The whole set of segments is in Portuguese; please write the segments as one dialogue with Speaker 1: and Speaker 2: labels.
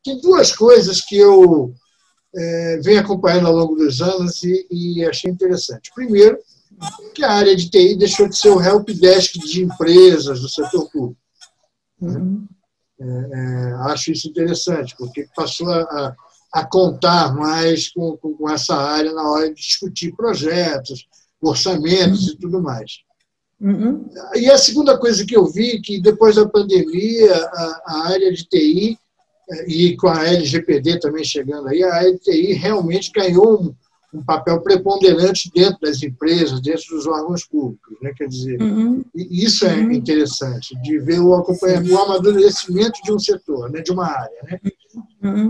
Speaker 1: tem duas coisas que eu venho acompanhando ao longo dos anos e achei interessante. Primeiro, que a área de TI deixou de ser o helpdesk de empresas do setor público. Acho isso interessante, porque passou a contar mais com essa área na hora de discutir projetos, orçamentos e tudo mais. E a segunda coisa que eu vi, que depois da pandemia, a área de TI, e com a LGPD também chegando aí, a área de TI realmente ganhou um papel preponderante dentro das empresas, dentro dos órgãos públicos. Né? Quer dizer, isso é interessante, de ver o amadurecimento de um setor, né? De uma área. Né?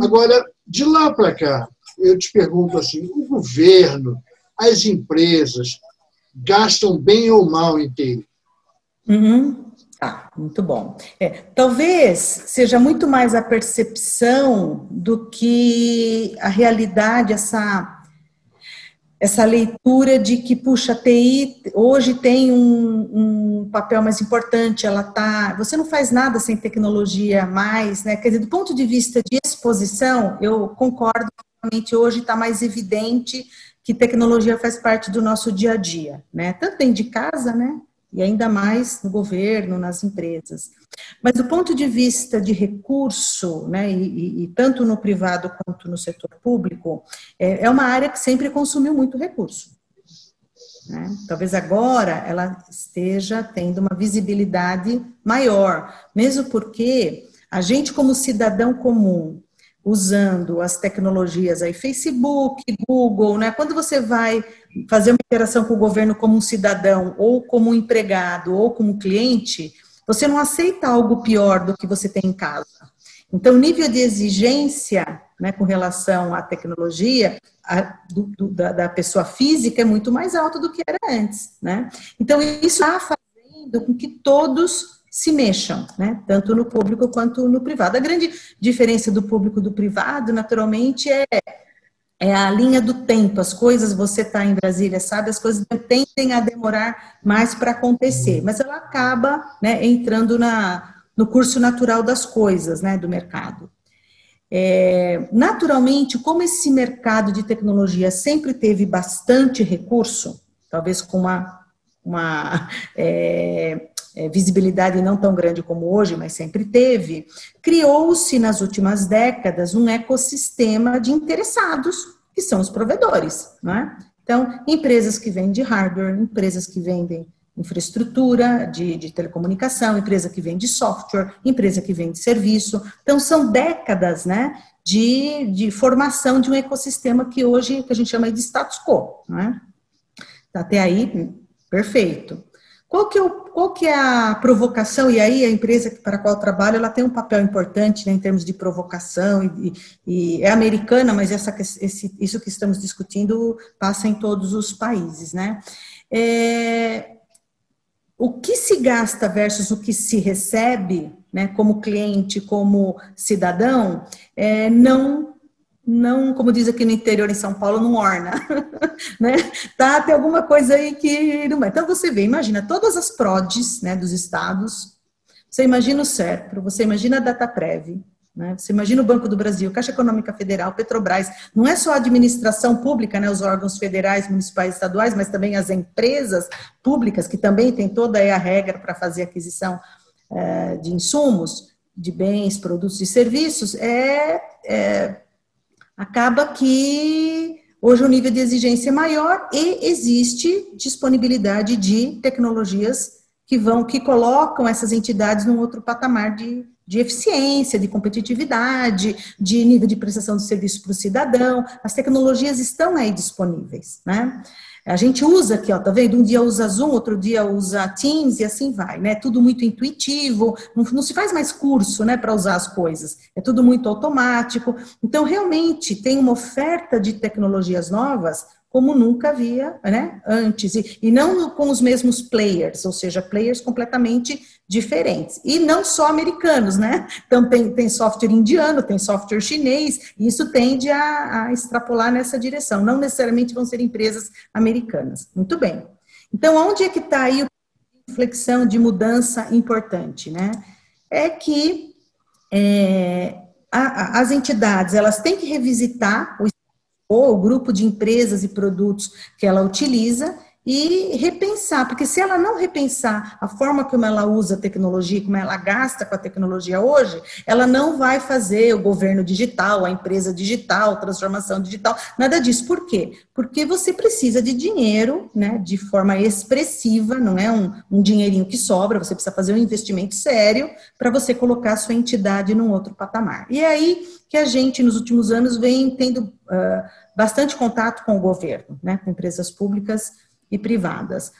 Speaker 1: Agora, de lá para cá, eu te pergunto assim, o governo, as empresas, gastam bem ou mal em TI?
Speaker 2: Muito bom. Talvez seja muito mais a percepção do que a realidade, essa leitura de que, puxa, a TI hoje tem um papel mais importante, você não faz nada sem tecnologia mais, né? Quer dizer, do ponto de vista de exposição, eu concordo que realmente hoje está mais evidente que tecnologia faz parte do nosso dia a dia, né? Tanto dentro de casa, né? E ainda mais no governo, nas empresas. Mas do ponto de vista de recurso, né, e tanto no privado quanto no setor público, é uma área que sempre consumiu muito recurso. Né? Talvez agora ela esteja tendo uma visibilidade maior, mesmo porque a gente como cidadão comum, usando as tecnologias aí, Facebook, Google, né? Quando você vai fazer uma interação com o governo como um cidadão, ou como um empregado, ou como cliente, você não aceita algo pior do que você tem em casa. Então, o nível de exigência, né, com relação à tecnologia, da pessoa física é muito mais alto do que era antes, né? Então, isso está fazendo com que todos se mexam, né? Tanto no público quanto no privado. A grande diferença do público e do privado, naturalmente, é a linha do tempo. As coisas, você está em Brasília, sabe, as coisas tendem a demorar mais para acontecer, mas ela acaba, né, entrando no curso natural das coisas, né, do mercado. Naturalmente, como esse mercado de tecnologia sempre teve bastante recurso, talvez com uma visibilidade não tão grande como hoje, mas sempre teve, criou-se nas últimas décadas um ecossistema de interessados, que são os provedores, não é? Então, empresas que vendem hardware, empresas que vendem infraestrutura de telecomunicação, empresa que vende software, empresa que vende serviço. Então, são décadas, né, de formação de um ecossistema que hoje, que a gente chama de status quo, não é? Até aí, perfeito. Qual que é a provocação? E aí a empresa para a qual eu trabalho, ela tem um papel importante, né, em termos de provocação, e é americana, mas isso que estamos discutindo passa em todos os países, né? O que se gasta versus o que se recebe, né, como cliente, como cidadão, não, como diz aqui no interior em São Paulo, não orna, né? Tem alguma coisa aí que não é. Então, você vê, imagina, todas as PRODs, né, dos estados, você imagina o SERPRO, você imagina a Dataprev, né? Você imagina o Banco do Brasil, Caixa Econômica Federal, Petrobras, não é só a administração pública, né, os órgãos federais, municipais, estaduais, mas também as empresas públicas, que também tem toda a regra para fazer aquisição de insumos, de bens, produtos e serviços, acaba que hoje o nível de exigência é maior e existe disponibilidade de tecnologias que colocam essas entidades num outro patamar de eficiência, de competitividade, de nível de prestação de serviço para o cidadão. As tecnologias estão aí disponíveis, né? A gente usa aqui, ó, tá vendo? Um dia usa Zoom, outro dia usa Teams e assim vai, né? Tudo muito intuitivo, não se faz mais curso, né, para usar as coisas. É tudo muito automático. Então, realmente, tem uma oferta de tecnologias novas como nunca havia, né, antes. E não com os mesmos players, ou seja, players completamente diferentes. E não só americanos, né? Então, tem software indiano, tem software chinês, e isso tende a extrapolar nessa direção. Não necessariamente vão ser empresas americanas. Muito bem. Então, onde é que está aí a inflexão de mudança importante, né? É que as entidades, elas têm que revisitar o grupo de empresas e produtos que ela utiliza e repensar, porque se ela não repensar a forma como ela usa a tecnologia, como ela gasta com a tecnologia hoje, ela não vai fazer o governo digital, a empresa digital, transformação digital, nada disso. Por quê? Porque você precisa de dinheiro, né, de forma expressiva, não é um dinheirinho que sobra, você precisa fazer um investimento sério para você colocar a sua entidade num outro patamar. E é aí que a gente, nos últimos anos, vem tendo bastante contato com o governo, né, com empresas públicas e privadas.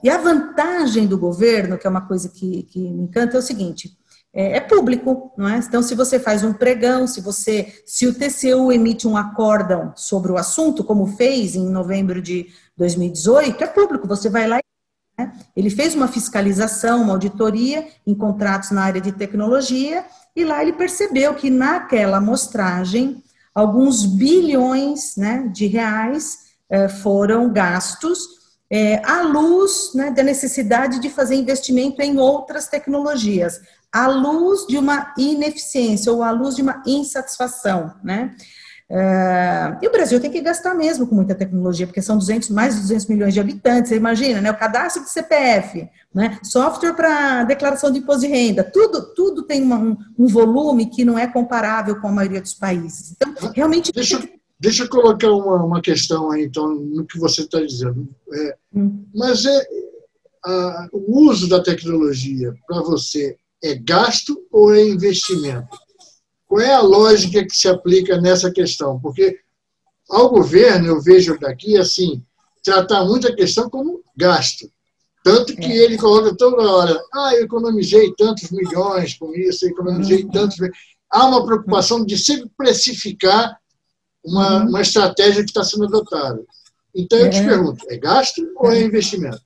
Speaker 2: E a vantagem do governo, que é uma coisa que me encanta, é o seguinte, é público, não é? Então, se você faz um pregão, se o TCU emite um acórdão sobre o assunto, como fez em novembro de 2018, é público, você vai lá e... né? Ele fez uma fiscalização, uma auditoria em contratos na área de tecnologia, e lá ele percebeu que naquela amostragem, alguns bilhões, né, de reais foram gastos à luz, né, da necessidade de fazer investimento em outras tecnologias, à luz de uma ineficiência ou à luz de uma insatisfação, né? E o Brasil tem que gastar mesmo com muita tecnologia, porque são mais de 200 milhões de habitantes, você imagina, né? O cadastro de CPF, né? Software para declaração de imposto de renda, tudo tem um volume que não é comparável com a maioria dos países. Então, realmente...
Speaker 1: Deixa eu colocar uma questão aí, então, no que você está dizendo. Mas o uso da tecnologia para você é gasto ou é investimento? Qual é a lógica que se aplica nessa questão? Porque ao governo, eu vejo daqui, assim, tratar muito a questão como gasto. Tanto que ele coloca toda hora, eu economizei tantos milhões com isso, economizei tantos... Há uma preocupação de sempre precificar uma estratégia que está sendo adotada. Então, eu te pergunto, é gasto ou é investimento?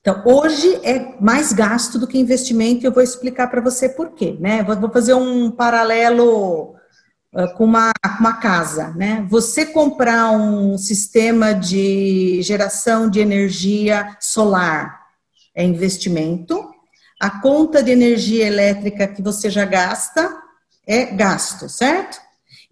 Speaker 2: Então, hoje é mais gasto do que investimento, e eu vou explicar para você por quê, né? Vou fazer um paralelo com uma casa, né? Você comprar um sistema de geração de energia solar é investimento, a conta de energia elétrica que você já gasta é gasto, certo?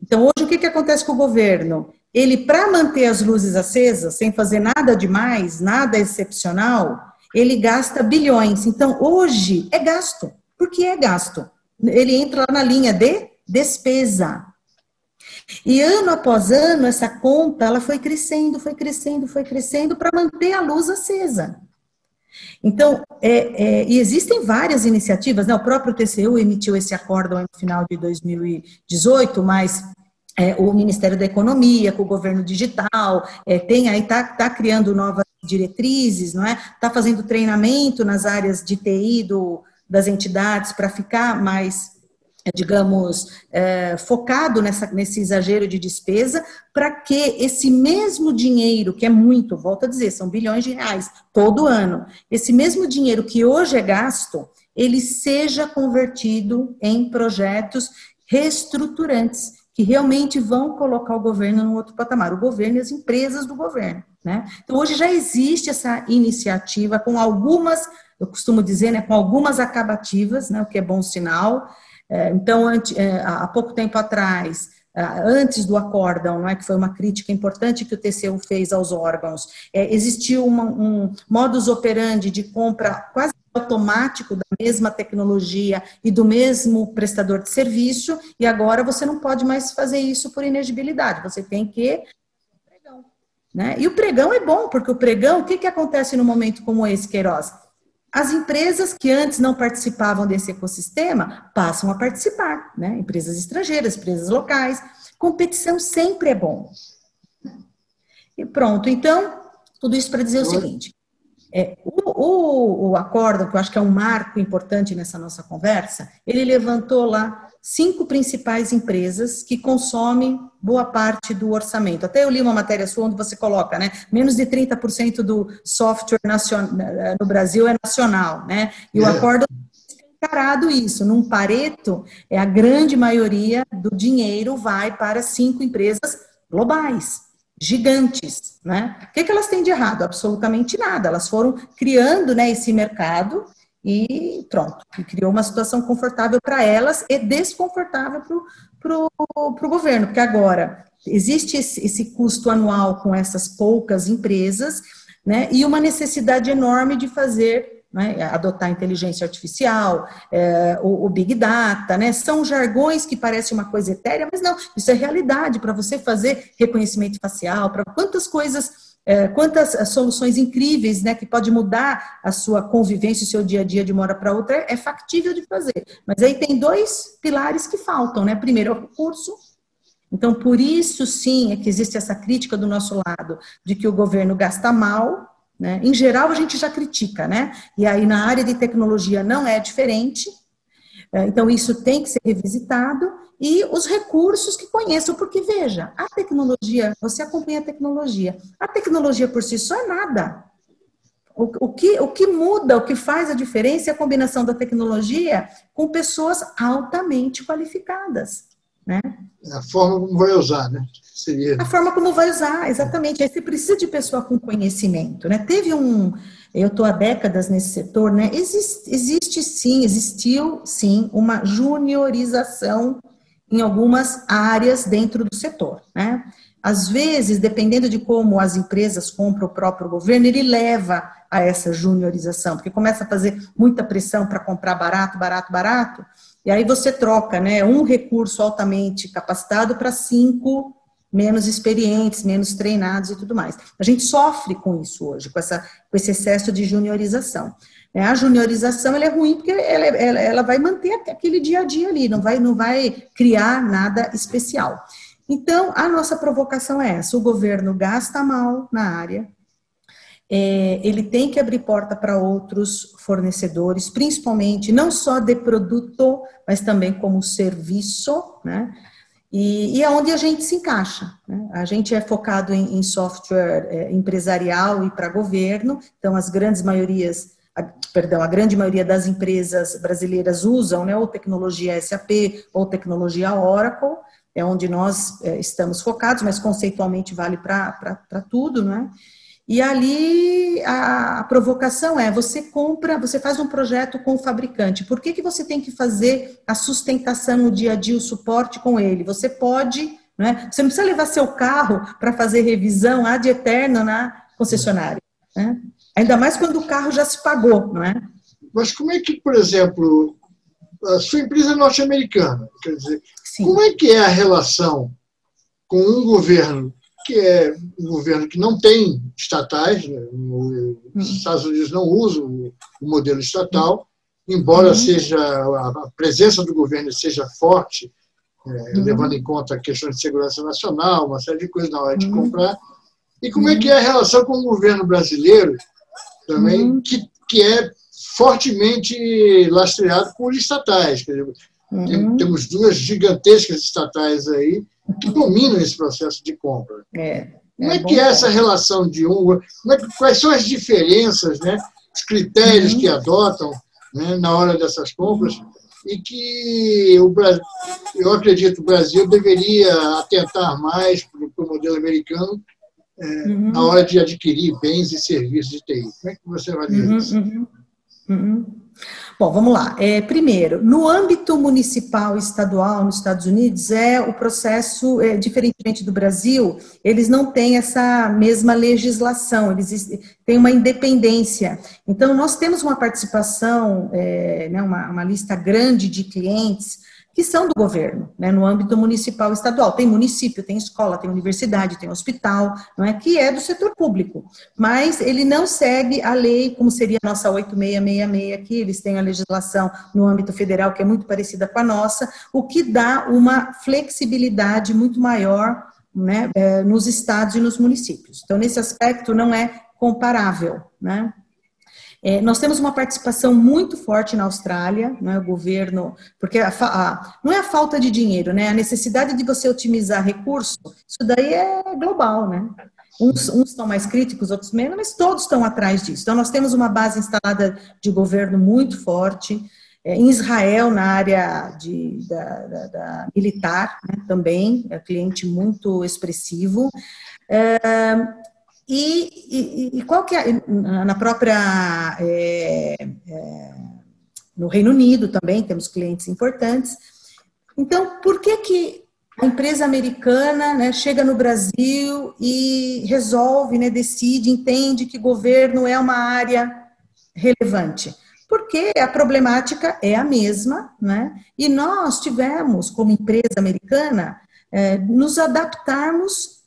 Speaker 2: Então, hoje, o que acontece com o governo? Ele, para manter as luzes acesas, sem fazer nada demais, nada excepcional, ele gasta bilhões. Então, hoje, é gasto. Por que é gasto? Ele entra lá na linha de despesa. E ano após ano, essa conta, ela foi crescendo para manter a luz acesa. Então, e existem várias iniciativas, né? O próprio TCU emitiu esse acórdão no final de 2018, mas o Ministério da Economia, com o governo digital, está criando novas diretrizes, não é? Está fazendo treinamento nas áreas de TI das entidades para ficar mais, digamos, focado nesse exagero de despesa, para que esse mesmo dinheiro, que é muito, volto a dizer, são bilhões de reais todo ano, esse mesmo dinheiro que hoje é gasto, ele seja convertido em projetos reestruturantes, que realmente vão colocar o governo num outro patamar, o governo e as empresas do governo, né? Então, hoje já existe essa iniciativa com algumas, eu costumo dizer, né, com algumas acabativas, né, o que é bom sinal. Então, há pouco tempo atrás, antes do acórdão, não é, que foi uma crítica importante que o TCU fez aos órgãos, existiu um modus operandi de compra quase automático da mesma tecnologia e do mesmo prestador de serviço, e agora você não pode mais fazer isso por inegibilidade, você tem que... pregão, né? E o pregão é bom, porque o pregão, o que acontece num momento como esse, Queiroz? As empresas que antes não participavam desse ecossistema passam a participar, né? Empresas estrangeiras, empresas locais. Competição sempre é bom. E pronto, então, tudo isso para dizer o seguinte, o acórdão, que eu acho que é um marco importante nessa nossa conversa, ele levantou lá 5 principais empresas que consomem boa parte do orçamento. Até eu li uma matéria sua onde você coloca, né? Menos de 30% do software no Brasil é nacional, né? E o acórdão tem encarado isso. Num Pareto, a grande maioria do dinheiro vai para 5 empresas globais, gigantes, né? O que elas têm de errado? Absolutamente nada. Elas foram criando, né, esse mercado e pronto, criou uma situação confortável para elas e desconfortável para o governo, porque agora existe esse custo anual com essas poucas empresas, né, e uma necessidade enorme de fazer, né, adotar inteligência artificial, o Big Data, né, são jargões que parecem uma coisa etérea, mas não, isso é realidade para você fazer reconhecimento facial, para quantas coisas, quantas soluções incríveis, né, que pode mudar a sua convivência, o seu dia a dia de uma hora para outra, é factível de fazer. Mas aí tem dois pilares que faltam, né, primeiro é o recurso. Então, por isso, sim, é que existe essa crítica do nosso lado, de que o governo gasta mal, né? Em geral, a gente já critica, né? E aí, na área de tecnologia, não é diferente. Então, isso tem que ser revisitado. E os recursos que conheçam, porque, veja, a tecnologia, você acompanha a tecnologia por si só é nada. O que muda, o que faz a diferença é a combinação da tecnologia com pessoas altamente qualificadas, né?
Speaker 1: A forma como vai usar, né? Seria...
Speaker 2: A forma como vai usar, exatamente. Aí você precisa de pessoa com conhecimento, né? Eu estou há décadas nesse setor, né? Existiu sim, uma juniorização em algumas áreas dentro do setor, né? Às vezes, dependendo de como as empresas compram o próprio governo, ele leva a essa juniorização, porque começa a fazer muita pressão para comprar barato, barato, barato, e aí você troca, né, um recurso altamente capacitado para 5 menos experientes, menos treinados e tudo mais. A gente sofre com isso hoje, com esse excesso de juniorização. A juniorização ela é ruim porque ela vai manter aquele dia a dia ali, não vai criar nada especial. Então, a nossa provocação é essa: o governo gasta mal na área, ele tem que abrir porta para outros fornecedores, principalmente não só de produto, mas também como serviço, né? E é onde a gente se encaixa, né? A gente é focado em software empresarial e para governo, então a grande maioria das empresas brasileiras usam, né, ou tecnologia SAP ou tecnologia Oracle, é onde nós estamos focados, mas conceitualmente vale para tudo, né? E ali a provocação é, você faz um projeto com o fabricante, por que você tem que fazer a sustentação no dia a dia, o suporte com ele? Você pode, né? Você não precisa levar seu carro para fazer revisão ad eterno na concessionária, né? Ainda mais quando o carro já se pagou, não é?
Speaker 1: Mas como é que, por exemplo, a sua empresa é norte-americana, quer dizer, sim, como é que é a relação com um governo que é um governo que não tem estatais, né? Os Estados Unidos não usam o modelo estatal, embora seja a presença do governo seja forte, levando em conta questões de segurança nacional, uma série de coisas na hora de comprar. E como é que é a relação com o governo brasileiro também, que é fortemente lastreado por estatais. Quer dizer, temos 2 gigantescas estatais aí que dominam esse processo de compra. Como é que é essa relação de quais são as diferenças, né, os critérios que adotam, né, na hora dessas compras, e que eu acredito que o Brasil deveria atentar mais para o modelo americano na hora de adquirir bens e serviços de TI. Como é que você vai dizer isso?
Speaker 2: Bom, vamos lá. Primeiro, no âmbito municipal e estadual nos Estados Unidos, o processo, diferentemente do Brasil, eles não têm essa mesma legislação, eles têm uma independência. Então, nós temos uma participação, né, uma lista grande de clientes que são do governo, né, no âmbito municipal e estadual. Tem município, tem escola, tem universidade, tem hospital, não é, que é do setor público, mas ele não segue a lei, como seria a nossa 8666 aqui, eles têm a legislação no âmbito federal, que é muito parecida com a nossa, o que dá uma flexibilidade muito maior, né, nos estados e nos municípios. Então, nesse aspecto, não é comparável, né? Nós temos uma participação muito forte na Austrália, né, o governo, porque não é a falta de dinheiro, né, a necessidade de você otimizar recursos, isso daí é global, né? Uns estão mais críticos, outros menos, mas todos estão atrás disso. Então, nós temos uma base instalada de governo muito forte, em Israel, na área da militar, né, também, é cliente muito expressivo. E qual que é, na própria no Reino Unido também temos clientes importantes. Então, por que a empresa americana, né, chega no Brasil e resolve, né, decide, entende que governo é uma área relevante? Porque a problemática é a mesma, né? E nós tivemos, como empresa americana, nos adaptarmos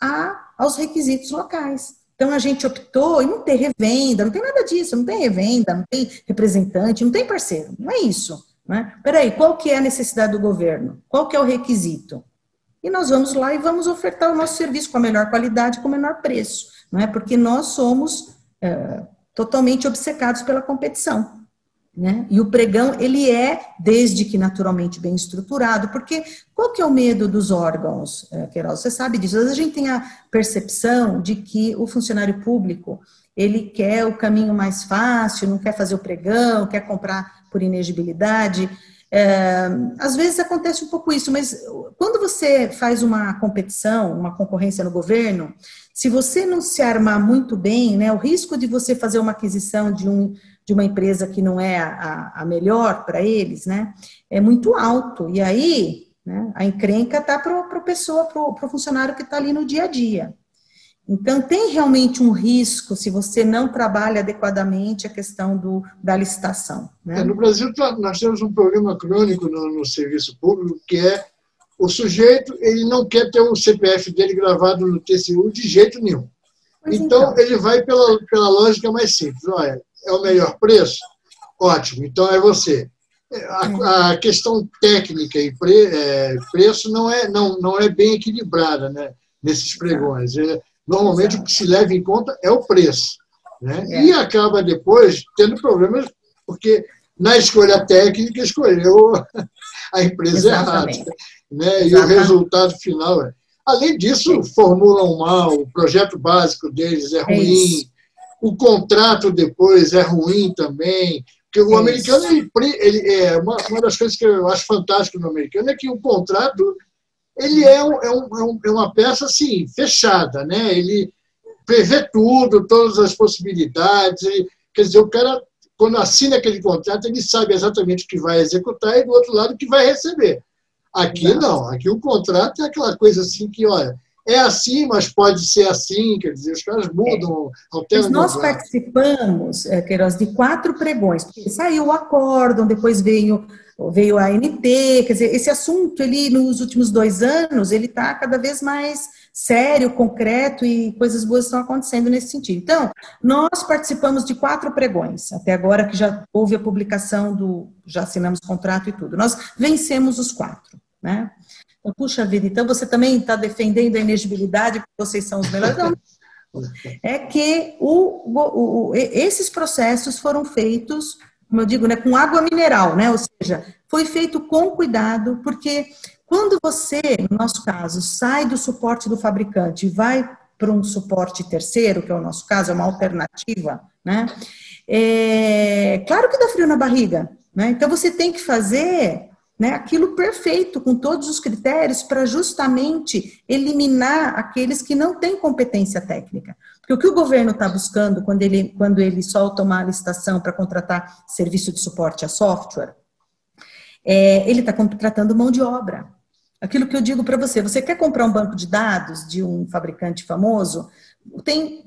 Speaker 2: aos requisitos locais. Então, a gente optou em não ter revenda, não tem nada disso, não tem revenda, não tem representante, não tem parceiro, não é isso. Né? Peraí, qual que é a necessidade do governo? Qual que é o requisito? E nós vamos lá e vamos ofertar o nosso serviço com a melhor qualidade, com o menor preço, não é? Porque nós somos totalmente obcecados pela competição. Né? E o pregão, ele é, desde que naturalmente bem estruturado, porque qual que é o medo dos órgãos, Queiroz? Você sabe disso, às vezes a gente tem a percepção de que o funcionário público, ele quer o caminho mais fácil, não quer fazer o pregão, quer comprar por inegibilidade. Às vezes acontece um pouco isso, mas quando você faz uma competição, uma concorrência no governo, se você não se armar muito bem, né, o risco de você fazer uma aquisição de uma empresa que não é a melhor para eles, né, é muito alto. E aí, né, a encrenca está para o funcionário que está ali no dia a dia. Então, tem realmente um risco se você não trabalha adequadamente a questão da licitação. Né?
Speaker 1: No Brasil, nós temos um problema crônico no serviço público, que é o sujeito, ele não quer ter o CPF dele gravado no TCU de jeito nenhum. Então, ele vai pela lógica mais simples. Olha, é o melhor preço? Ótimo, então é você. A questão técnica e preço não é bem equilibrada, né, nesses pregões. Normalmente, o que se leva em conta é o preço. Né? E acaba depois tendo problemas, porque na escolha técnica escolheu a empresa errada. Né? E o resultado final é. Além disso, formulam mal, o projeto básico deles é ruim, o contrato depois é ruim também. Porque o americano, uma das coisas que eu acho fantástico no americano é que o contrato ele é uma peça assim, fechada, né? Ele prevê tudo, todas as possibilidades. Quer dizer, o cara, quando assina aquele contrato, ele sabe exatamente o que vai executar e, do outro lado, o que vai receber. Aqui não, aqui o contrato é aquela coisa assim que, olha, é assim, mas pode ser assim, quer dizer, os caras mudam, alteram.
Speaker 2: Nós participamos, Queiroz, de 4 pregões, porque saiu o acórdão, depois veio a ANT, quer dizer, esse assunto, ele, nos últimos 2 anos, ele está cada vez mais sério, concreto, e coisas boas estão acontecendo nesse sentido. Então, nós participamos de 4 pregões, até agora que já houve a publicação já assinamos contrato e tudo. Nós vencemos os 4, né? Então, puxa vida, então você também está defendendo a inegibilidade, porque vocês são os melhores. Não. É que esses processos foram feitos, como eu digo, né, com água mineral, né? Ou seja, foi feito com cuidado, porque quando você, no nosso caso, sai do suporte do fabricante e vai para um suporte terceiro, que é o nosso caso, é uma alternativa, né? Claro que dá frio na barriga, né? Então você tem que fazer, né, aquilo perfeito, com todos os critérios, para justamente eliminar aqueles que não têm competência técnica. Porque o que o governo está buscando quando ele solta uma licitação para contratar serviço de suporte a software, ele está contratando mão de obra. Aquilo que eu digo para você, você quer comprar um banco de dados de um fabricante famoso, tem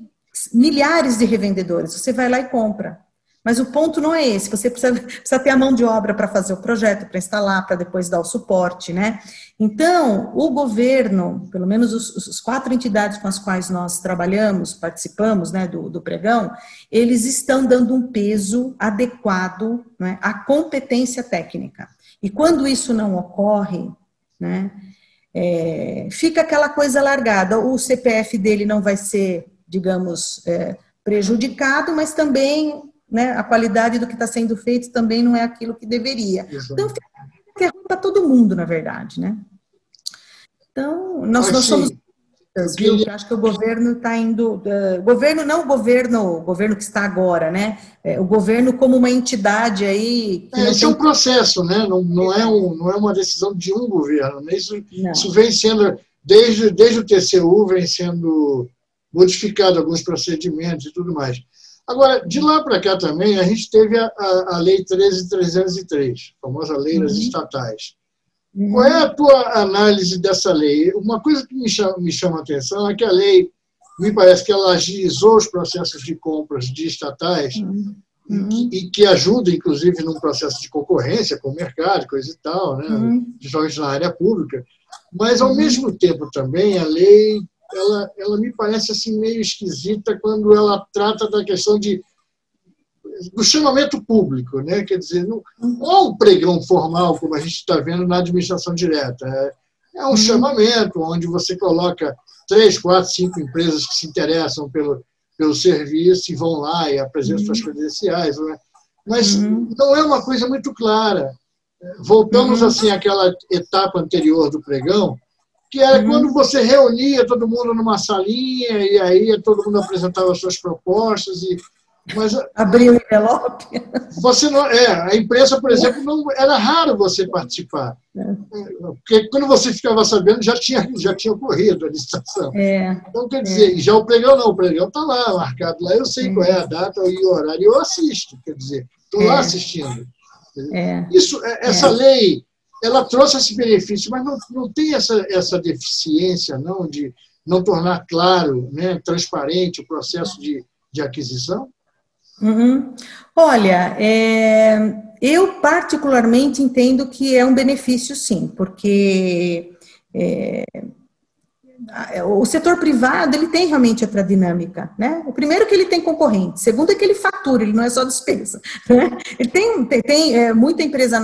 Speaker 2: milhares de revendedores, você vai lá e compra. Mas o ponto não é esse, você precisa ter a mão de obra para fazer o projeto, para instalar, para depois dar o suporte, né? Então, o governo, pelo menos os 4 entidades com as quais nós trabalhamos, participamos, né, do pregão, eles estão dando um peso adequado, né, à competência técnica. E quando isso não ocorre, né, fica aquela coisa largada, o CPF dele não vai ser, digamos, prejudicado, mas também, né, a qualidade do que está sendo feito também não é aquilo que deveria. Então, fica ruim para todo mundo, na verdade, né? Então, nós somos... Eu acho que o governo está indo... o governo que está agora, né? O governo como uma entidade aí...
Speaker 1: Esse é um processo, né? Não é uma decisão de um governo, né? Isso vem sendo, desde o TCU, vem sendo modificado alguns procedimentos e tudo mais. Agora, de lá para cá também, a gente teve a Lei 13.303, a famosa Lei das Estatais. Qual é a tua análise dessa lei? Uma coisa que me chama a atenção é que a lei, me parece que ela agilizou os processos de compras de estatais e que ajuda, inclusive, num processo de concorrência com o mercado, coisa e tal, né? Principalmente na área pública. Mas, ao mesmo tempo, também, a lei ela me parece assim, meio esquisita quando ela trata da questão do chamamento público, né? Quer dizer, não é um pregão formal, como a gente está vendo na administração direta. É um chamamento onde você coloca 3, 4, 5 empresas que se interessam pelo serviço e vão lá e apresentam suas credenciais. Né? Mas não é uma coisa muito clara. Voltamos assim àquela etapa anterior do pregão, que era quando você reunia todo mundo numa salinha e aí todo mundo apresentava suas propostas mas
Speaker 2: abriu o envelope.
Speaker 1: Você não, a imprensa, por exemplo, não era raro você participar. Porque quando você ficava sabendo, já tinha ocorrido a licitação. Então, quer dizer, já o pregão não, o pregão está lá, marcado lá, eu sei qual é a data e o horário, e eu assisto, quer dizer, estou lá assistindo. Essa lei, ela trouxe esse benefício, mas não tem essa deficiência, não, de não tornar claro, né, transparente o processo de aquisição?
Speaker 2: Olha, eu particularmente entendo que é um benefício, sim, porque o setor privado, ele tem realmente outra dinâmica, né? O primeiro que ele tem concorrente, segundo é que ele fatura, ele não é só despesa, né? Ele tem muita empresa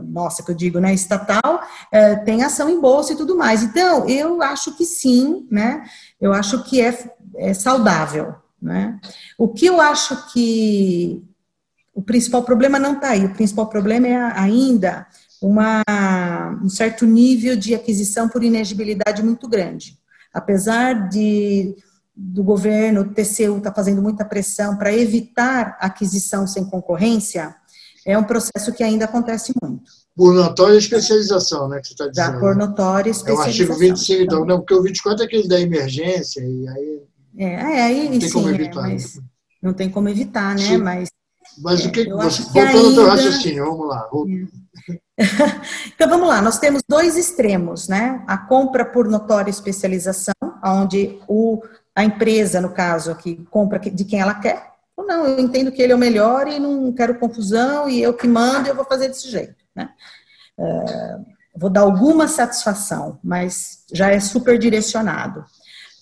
Speaker 2: nossa, que eu digo, né, estatal, tem ação em bolsa e tudo mais. Então, eu acho que sim, né? Eu acho que é saudável, né? O que eu acho que o principal problema não está aí, o principal problema é ainda um certo nível de aquisição por inegibilidade muito grande. Apesar do governo, o TCU está fazendo muita pressão para evitar aquisição sem concorrência, é um processo que ainda acontece muito.
Speaker 1: Por notória especialização, né, que você está dizendo.
Speaker 2: Por notória especialização.
Speaker 1: É o artigo 25, então, não, porque o 24 é aquele da emergência, e aí...
Speaker 2: aí
Speaker 1: não tem
Speaker 2: sim,
Speaker 1: como evitar.
Speaker 2: Mas não tem como evitar, né?
Speaker 1: Sim. Mas o que você... Voltando ao teu raciocínio, vamos lá.
Speaker 2: Então, vamos lá, nós temos dois extremos, né? A compra por notória especialização, onde a empresa, no caso aqui, compra de quem ela quer, ou não, eu entendo que ele é o melhor e não quero confusão, e eu que mando, eu vou fazer desse jeito, né? Vou dar alguma satisfação, mas já é super direcionado.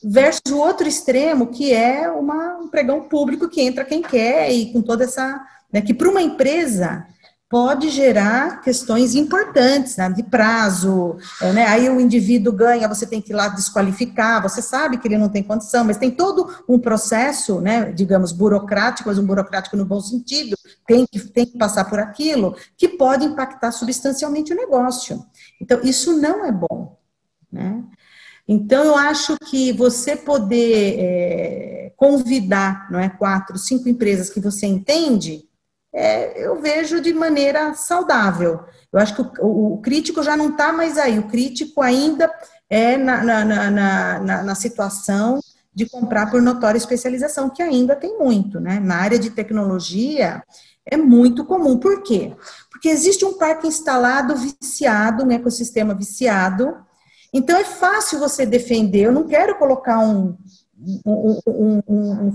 Speaker 2: Versus o outro extremo, que é um pregão público que entra quem quer e com toda essa... Né, que para uma empresa pode gerar questões importantes, né, de prazo, né, aí o indivíduo ganha, você tem que ir lá desqualificar, você sabe que ele não tem condição, mas tem todo um processo, né, digamos, burocrático, mas um burocrático no bom sentido, tem que passar por aquilo, que pode impactar substancialmente o negócio. Então, isso não é bom, né? Então, eu acho que você poder convidar, não é, 4, 5 empresas que você entende, eu vejo de maneira saudável. Eu acho que o crítico já não está mais aí, o crítico ainda é na situação de comprar por notória especialização, que ainda tem muito, né? Na área de tecnologia é muito comum. Por quê? Porque existe um parque instalado viciado, um ecossistema viciado. Então, é fácil você defender. Eu não quero colocar um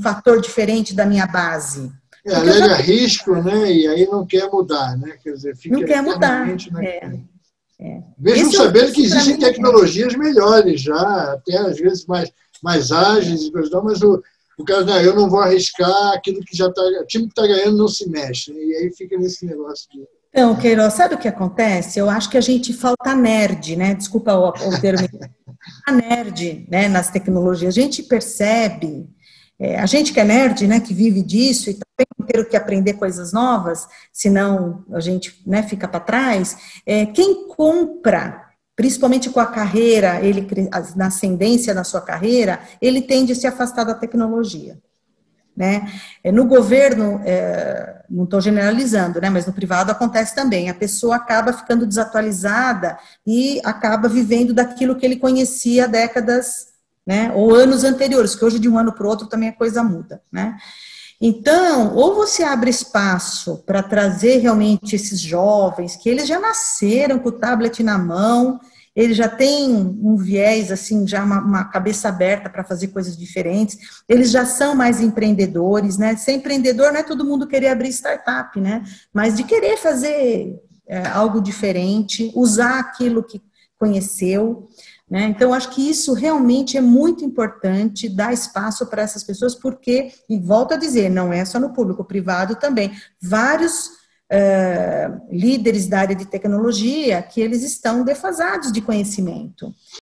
Speaker 2: fator diferente da minha base.
Speaker 1: Alega risco, né? E aí não quer mudar, né? Quer dizer, fica
Speaker 2: não quer mudar.
Speaker 1: Mesmo sabendo que existem tecnologias melhores já, até às vezes mais ágeis e coisas, mas o cara, não, eu não vou arriscar aquilo que já está... O time que está ganhando não se mexe, né? E aí fica nesse negócio de...
Speaker 2: Então, Queiroz, sabe o que acontece? Eu acho que a gente falta nerd, né? Desculpa o termo. A nerd, né, nas tecnologias. A gente percebe, a gente que é nerd, né, que vive disso e está o tempo inteiro que aprender coisas novas, senão a gente, né, fica para trás. Quem compra, principalmente com a carreira, na ascendência da sua carreira, ele tende a se afastar da tecnologia. Né? No governo, não estou generalizando, né, mas no privado acontece também, a pessoa acaba ficando desatualizada e acaba vivendo daquilo que ele conhecia há décadas, né, ou anos anteriores, que hoje de um ano para o outro também a coisa muda, né? Então, ou você abre espaço para trazer realmente esses jovens, que eles já nasceram com o tablet na mão, eles já têm um viés, assim, já uma cabeça aberta para fazer coisas diferentes, eles já são mais empreendedores, né? Ser empreendedor não é todo mundo querer abrir startup, né? Mas de querer fazer algo diferente, usar aquilo que conheceu, né? Então, acho que isso realmente é muito importante, dar espaço para essas pessoas, porque, e volto a dizer, não é só no público, privado também, vários líderes da área de tecnologia que eles estão defasados de conhecimento.